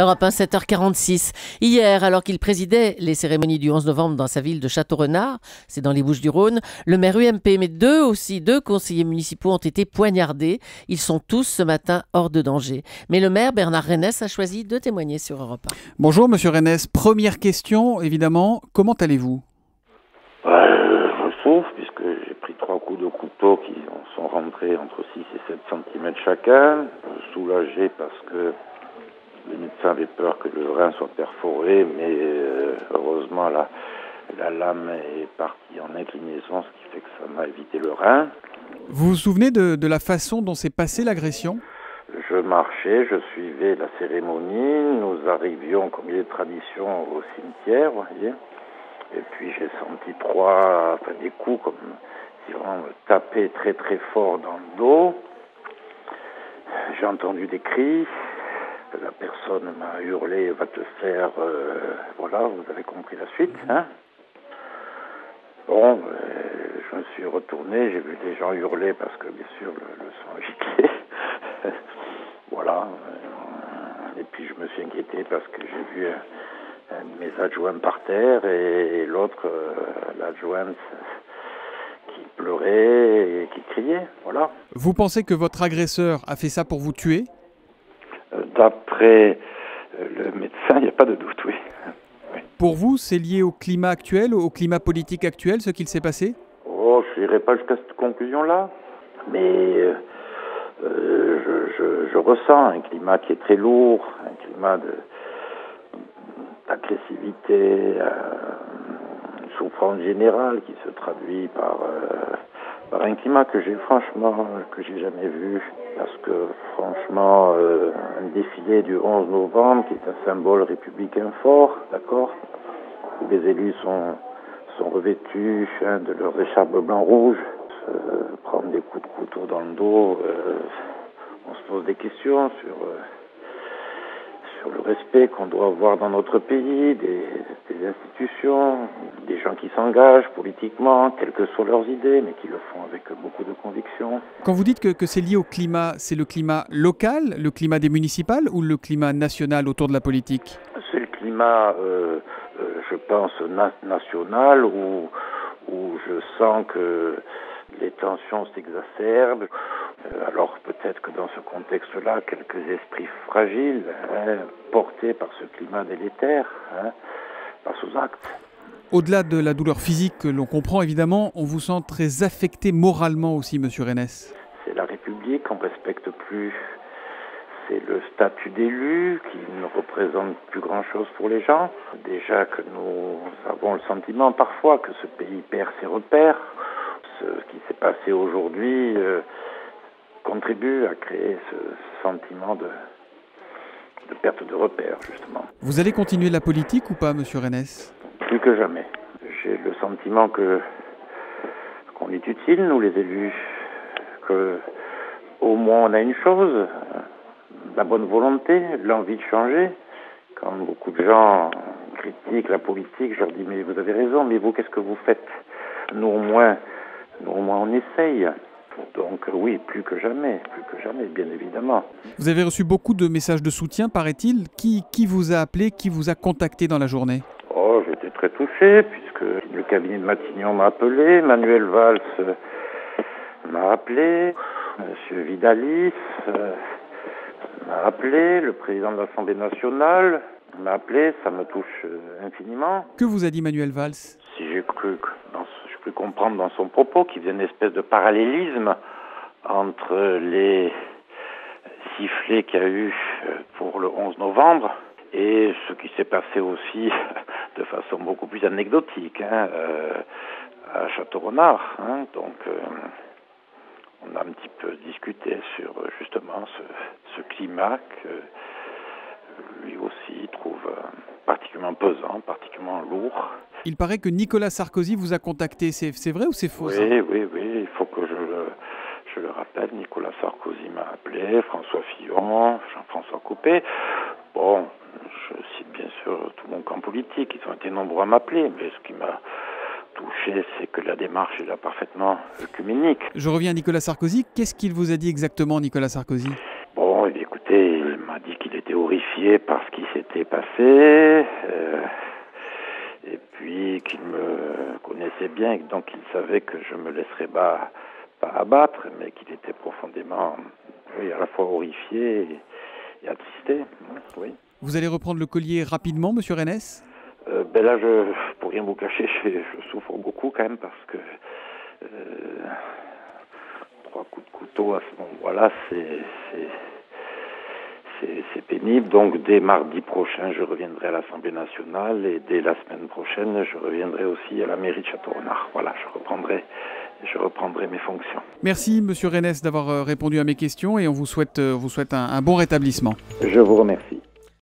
Europe 1, 7h46. Hier, alors qu'il présidait les cérémonies du 11 novembre dans sa ville de Château-Renard, c'est dans les Bouches-du-Rhône, le maire UMP, mais deux conseillers municipaux ont été poignardés. Ils sont tous ce matin hors de danger. Mais le maire, Bernard Renesse, a choisi de témoigner sur Europe 1. Bonjour Monsieur Renesse. Première question, évidemment, comment allez-vous ? Je souffre puisque j'ai pris 3 coups de couteau qui sont rentrés entre 6 et 7 cm chacun. Soulagé parce que les médecins avaient peur que le rein soit perforé, mais heureusement la lame est partie en inclinaison, ce qui fait que ça m'a évité le rein. Vous vous souvenez de la façon dont s'est passée l'agression ? Je marchais, je suivais la cérémonie, nous arrivions comme il est tradition au cimetière, vous voyez. Et puis j'ai senti des coups comme si on me tapait très très fort dans le dos. J'ai entendu des cris. La personne m'a hurlé, va te faire... voilà, vous avez compris la suite. Hein. Bon, je me suis retourné, j'ai vu des gens hurler parce que bien sûr le sang giclait. Voilà. Et puis je me suis inquiété parce que j'ai vu un de mes adjoints par terre et l'autre, l'adjointe, qui pleurait et qui criait. Voilà. Vous pensez que votre agresseur a fait ça pour vous tuer ? D'après le médecin, il n'y a pas de doute, oui. Pour vous, c'est lié au climat actuel, au climat politique actuel, ce qu'il s'est passé ? Oh, je n'irai pas jusqu'à cette conclusion-là, mais je ressens un climat qui est très lourd, un climat d'agressivité, une souffrance générale qui se traduit par un climat que j'ai jamais vu, parce que franchement, un défilé du 11 novembre qui est un symbole républicain fort, d'accord, où les élus sont revêtus de leurs écharpes blanc-rouge, prendre des coups de couteau dans le dos, on se pose des questions sur le respect qu'on doit avoir dans notre pays, des institutions, des gens qui s'engagent politiquement, quelles que soient leurs idées, mais qui le font avec beaucoup de conviction. Quand vous dites que c'est lié au climat, c'est le climat local, le climat des municipales ou le climat national autour de la politique ? C'est le climat, je pense, national, où je sens que les tensions s'exacerbent. Alors peut-être que dans ce contexte-là, quelques esprits fragiles, portés par ce climat délétère, passent aux actes. Au-delà de la douleur physique que l'on comprend évidemment, on vous sent très affecté moralement aussi, Monsieur Renesse. C'est la République, on ne respecte plus. C'est le statut d'élu qui ne représente plus grand-chose pour les gens. Déjà que nous avons le sentiment parfois que ce pays perd ses repères. Ce qui s'est passé aujourd'hui contribue à créer ce sentiment de perte de repères, justement. Vous allez continuer la politique ou pas, Monsieur Renesse ? Plus que jamais. J'ai le sentiment qu'on est utile, nous les élus, que au moins on a une chose, la bonne volonté, l'envie de changer. Quand beaucoup de gens critiquent la politique, je leur dis mais vous avez raison, mais vous qu'est-ce que vous faites ? Nous au moins on essaye. Donc oui, plus que jamais, bien évidemment. Vous avez reçu beaucoup de messages de soutien, paraît-il. Qui vous a appelé, qui vous a contacté dans la journée ? Oh, j'étais très touché, puisque le cabinet de Matignon m'a appelé, Manuel Valls m'a appelé, Monsieur Vidalis m'a appelé, le président de l'Assemblée nationale m'a appelé, ça me touche infiniment. Que vous a dit Manuel Valls ? Si j'ai cru comprendre dans son propos qu'il y avait une espèce de parallélisme entre les sifflets qu'il y a eu pour le 11 novembre et ce qui s'est passé aussi de façon beaucoup plus anecdotique à Château-Renard. Donc on a un petit peu discuté sur justement ce climat que lui aussi trouve particulièrement pesant, particulièrement lourd. Il paraît que Nicolas Sarkozy vous a contacté. C'est vrai ou c'est faux ? Oui. Il faut que je le rappelle. Nicolas Sarkozy m'a appelé, François Fillon, Jean-François Copé. Bon, je cite bien sûr tout mon camp politique. Ils ont été nombreux à m'appeler. Mais ce qui m'a touché, c'est que la démarche est là parfaitement œcuménique. Je reviens à Nicolas Sarkozy. Qu'est-ce qu'il vous a dit exactement, Nicolas Sarkozy ? Bon, écoutez, il m'a dit qu'il était horrifié par ce qui s'était passé, et puis qu'il me connaissait bien, et donc il savait que je me laisserais pas abattre, mais qu'il était profondément, oui, à la fois horrifié et attristé. Oui. Vous allez reprendre le collier rapidement, monsieur Rennes? Là, pour rien vous cacher, je souffre beaucoup quand même parce que 3 coups de couteau à ce moment-là, c'est pénible. Donc dès mardi prochain, je reviendrai à l'Assemblée nationale et dès la semaine prochaine, je reviendrai aussi à la mairie de Châteaurenard. Voilà, je reprendrai mes fonctions. Merci, monsieur Rennes, d'avoir répondu à mes questions et on vous souhaite un bon rétablissement. Je vous remercie.